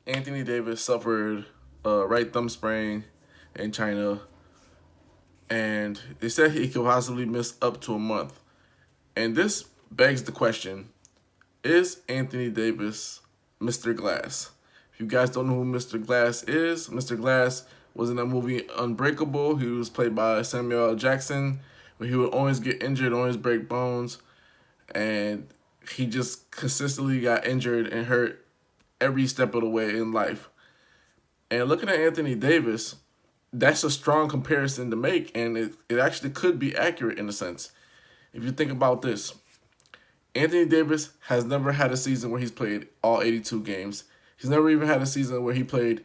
Anthony Davis suffered a right thumb sprain in China, and they said he could possibly miss up to a month. And this begs the question, is Anthony Davis Mr. Glass? If you guys don't know who Mr. Glass is, Mr. Glass was in that movie Unbreakable. He was played by Samuel L. Jackson, where he would always get injured, always break bones, and he just consistently got injured and hurt every step of the way in life. And looking at Anthony Davis, that's a strong comparison to make, and it actually could be accurate in a sense. If you think about this, Anthony Davis has never had a season where he's played all 82 games. He's never even had a season where he played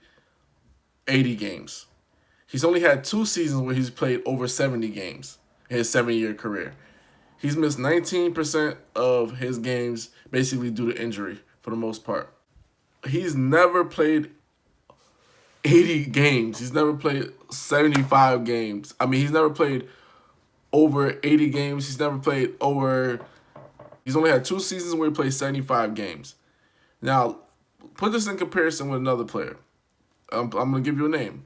80 games. He's only had 2 seasons where he's played over 70 games in his 7-year career. He's missed 19% of his games basically due to injury for the most part. He's never played 80 games. He's never played 75 games. I mean, he's never played over 80 games. He's never played over... He's only had 2 seasons where he played 75 games. Now, put this in comparison with another player. I'm going to give you a name.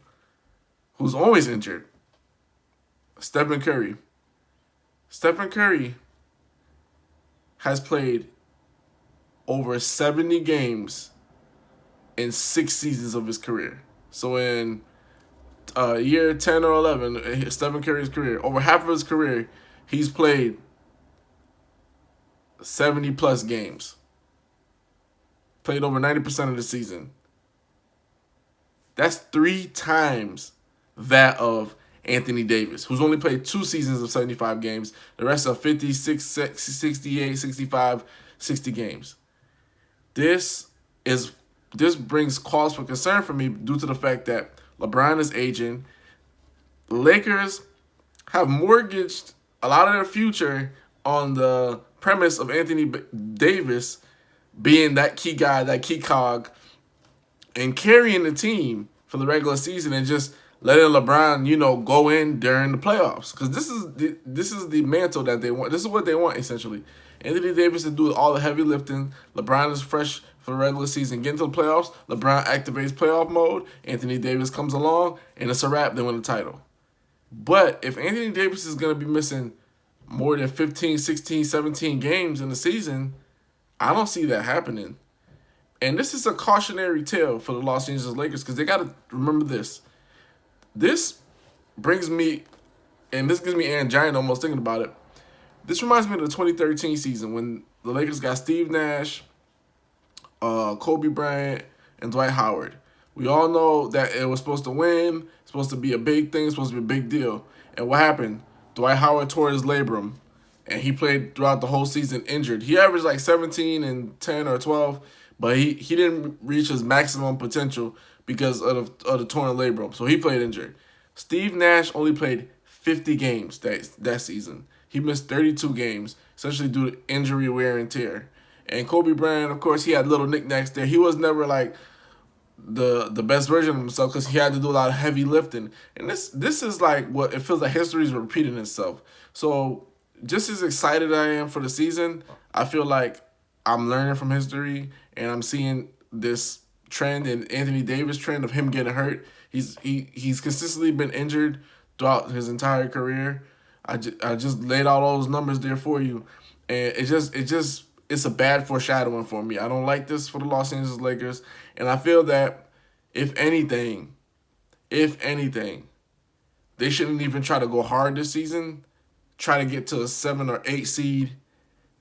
Who's always injured. Stephen Curry. Stephen Curry has played over 70 games in 6 seasons of his career. So in year 10 or 11, Stephen Curry's career, over half of his career, he's played 70-plus games. Played over 90% of the season. That's 3 times that of Anthony Davis, who's only played 2 seasons of 75 games. The rest are 56, 68, 65, 60 games. This brings cause for concern for me due to the fact that LeBron is aging. Lakers have mortgaged a lot of their future on the premise of Anthony Davis being that key guy, that key cog, and carrying the team for the regular season and just letting LeBron, go in during the playoffs. Because this is the mantle that they want. This is what they want, essentially. Anthony Davis to do all the heavy lifting. LeBron is fresh for the regular season. Get into the playoffs, LeBron activates playoff mode. Anthony Davis comes along, and it's a wrap. They win the title. But if Anthony Davis is going to be missing more than 15, 16, 17 games in the season, I don't see that happening. And this is a cautionary tale for the Los Angeles Lakers because they got to remember this. This brings me, and this gives me angina almost thinking about it. This reminds me of the 2013 season when the Lakers got Steve Nash, Kobe Bryant, and Dwight Howard. We all know that it was supposed to win, supposed to be a big thing, supposed to be a big deal. And what happened? Dwight Howard tore his labrum, and he played throughout the whole season injured. He averaged like 17 and 10 or 12, but he didn't reach his maximum potential because of the torn labrum. So he played injured. Steve Nash only played 50 games that season. He missed 32 games, essentially due to injury, wear, and tear. And Kobe Bryant, of course, he had little knickknacks there. He was never like the best version of himself because he had to do a lot of heavy lifting. And this is like what it feels like history is repeating itself. So just as excited I am for the season, I feel like I'm learning from history and I'm seeing this trend and Anthony Davis trend of him getting hurt. He's consistently been injured throughout his entire career. I just laid out all those numbers there for you, and it's a bad foreshadowing for me. I don't like this for the Los Angeles Lakers, and I feel that if anything, they shouldn't even try to go hard this season. Try to get to a 7 or 8 seed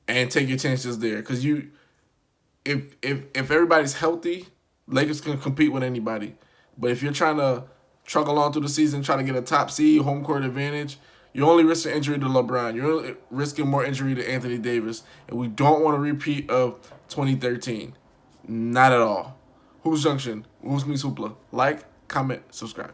and take your chances there, because if everybody's healthy, Lakers can compete with anybody. But if you're trying to truck along through the season, trying to get a top seed, home court advantage, you're only risking injury to LeBron. You're only risking more injury to Anthony Davis. And we don't want a repeat of 2013. Not at all. Hoops Junction. Hoops means hoopla. Like, comment, subscribe.